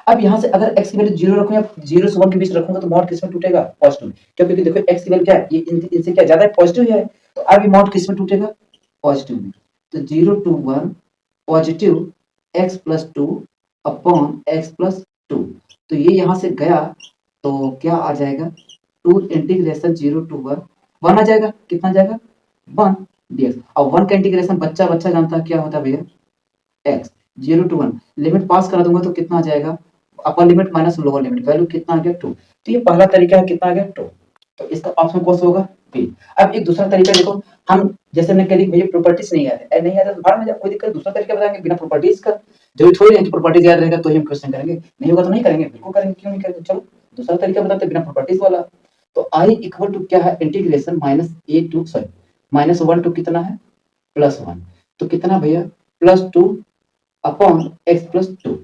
अब यहाँ से अगर x की वैल्यू 0 रखूँ या 0 से 1 के बीच रखूँगा तो मॉड किसमें टूटेगा? पॉजिटिव में। क्यों? क्योंकि देखो x की वैल्यू क्या है? ये इनसे क्या ज़्यादा है? पॉजिटिव ही है। तो अब ये मॉड किसमें टूटेगा? पॉजिटिव में। तो 0 to 1 positive x + 2 upon x + 2। तो ये यहाँ से गया तो क्या आ जाएगा? 2 इंटीग्रेशन 0 to 1 1 आ जाएगा। कितना आ जाएगा? 1 dx। अब 1 का इंटीग्रेशन बच्चा जानता है क्या होता है भैया? x 0 to 1 लिमिट पास करा दूंगा तो कितना आ जाएगा? Upper limit minus lower limit value कितना आ गया? 2। तो ये पहला तरीका है, कितना आ गया? 2। तो इसका ऑप्शन कौन सा होगा? बी। अब एक दूसरा तरीका देखो, हम जैसे मैंने कह दी मुझे प्रॉपर्टीज नहीं याद है, नहीं याद है तो भाड़ में जाओ, कोई दिक्कत नहीं, दूसरा तरीका बताएंगे बिना प्रॉपर्टीज का। जरूरी थोड़ी है कि प्रॉपर्टीज याद रहेगा तो ही हम क्वेश्चन करेंगे, नहीं होगा तो नहीं करेंगे, बिल्कुल करेंगे, क्यों नहीं करेंगे। चलो दूसरा तरीका बताते हैं बिना प्रॉपर्टीज वाला। तो i इक्वल टू क्या है? इंटीग्रेशन माइनस 1 टू कितना है? +1। तो कितना भैया? +2 अपॉन x + 2।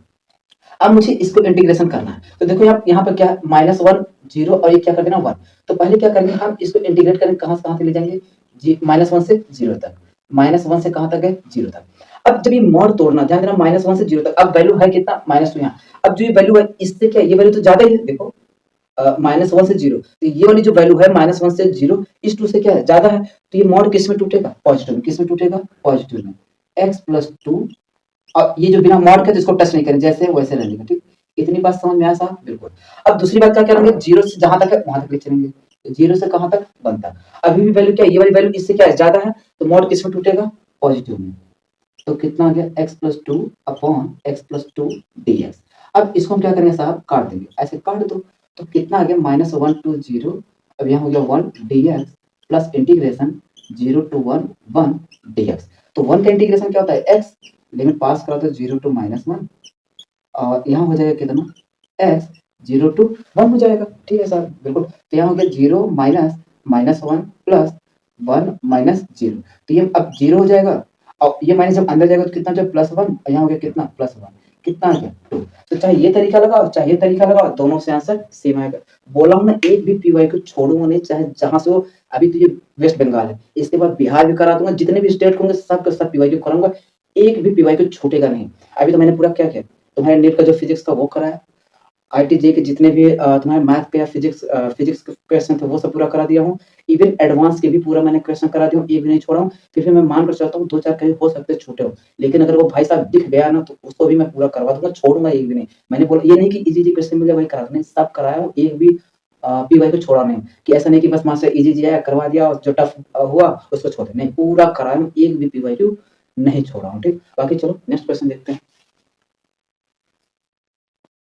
अब मुझे इसको इंटीग्रेशन करना है। तो देखो यहाँ पर क्या है? -1 0 और ये क्या कर देना 1। तो पहले क्या करेंगे हम इसको इंटीग्रेट करेंगे, कहाँ से कहाँ तक ले जाएंगे? -1 से 0 तक। -1 से कहाँ तक है? 0 तक। अब जब ये मॉड तोड़ना, ध्यान देना -1 से 0 तक। अब वैल्यू है कितना? -2 यहाँ। अब जो ये वैल्यू है इससे क्या है? ये वैल्यू तो ज्यादा ही है देखो, -1 से 0। तो ये वाली जो वैल्यू है -1 से 0 इस 2 से क्या है? ज्यादा है। तो ये मॉड किस में टूटेगा? पॉजिटिव में। किस में टूटेगा? पॉजिटिव में। x + 2 और ये जो बिना मॉड के तो इसको टच नहीं करें, जैसे है वैसे रहने का, ठीक। इतनी बात समझ में आया साहब? बिल्कुल। अब दूसरी बात क्या करेंगे? 0 से जहां तक है वहां तक ले चलेंगे। तो 0 से कहां तक? 1 तक। अभी भी वैल्यू क्या है? ये वाली वैल्यू इससे क्या है? ज्यादा है। तो मॉड किस में टूटेगा? पॉजिटिव में। तो कितना आ गया? x + 2 upon x + 2 dx। अब इसको हम क्या करेंगे साहब? काट देंगे, ऐसे काट दो। तो कितना आ गया? -1 to 0। अब यहाँ हो गया 1 dx plus integration 0 to 1 1 dx। तो 1 का इंटीग्रेशन क्या होता है? x। लिमिट पास करा तो 0 to -1 और यहाँ हो जाएगा कितना? x 0 to 1 हो जाएगा। ठीक है सर, बिल्कुल। तो यहाँ हो गया 0 माइनस -1 प्लस 1 माइनस 0। तो ये अब 0 हो जाएगा और ये माइनस जब अंदर जाएगा तो कितना? जब +1, यहाँ हो गया कितना? +1। कितना आ गया? 2। तो चाहे ये तरीका लगाओ चाहे ये तरीका लगाओ, दोनों से आंसर सेम आएगा। बोला हूँ ना, एक भी पीवाई को छोड़ूंगा नहीं, चाहे जहां से हो। अभी तो ये वेस्ट बंगाल है, इसके बाद बिहार भी करा दूंगा, जितने भी स्टेट होंगे सब का सब पीवाई कराऊंगा, एक भी पीवाई को छूटेगा नहीं। अभी तो मैंने पूरा क्या किया, तुम्हारे नेट का जो फिजिक्स था वो कराया, आईटीजे के जितने भी तुम्हारे मैथ पे या फिजिक्स के क्वेश्चन थे वो सब पूरा करा दिया हूँ। इवन एडवांस के भी पूरा मैंने क्वेश्चन करा दिया हूँ, एक भी नहीं छोड़ा हूँ। फिर मैं मान कर चलता हूँ 2-4 कहीं हो सकते हैं छूटे हो, लेकिन अगर वो भाई साहब दिख गया ना तो उसको भी मैं पूरा करवा दूंगा, छोड़ूंगा एक भी नहीं। मैंने बोला ये नहीं कि इजी क्वेश्चन मिल जाए वही करा, नहीं, सब कराया हूँ, एक भी पीवाई को छोड़ा नहीं। कि ऐसा नहीं कि बस मास्टर इजी आया करवा दिया और जो टफ हुआ उसको छोड़, नहीं, पूरा कराया हूँ, एक भी पीवाई को नहीं छोड़ा हूँ। ठीक, बाकी चलो नेक्स्ट क्वेश्चन देखते हैं।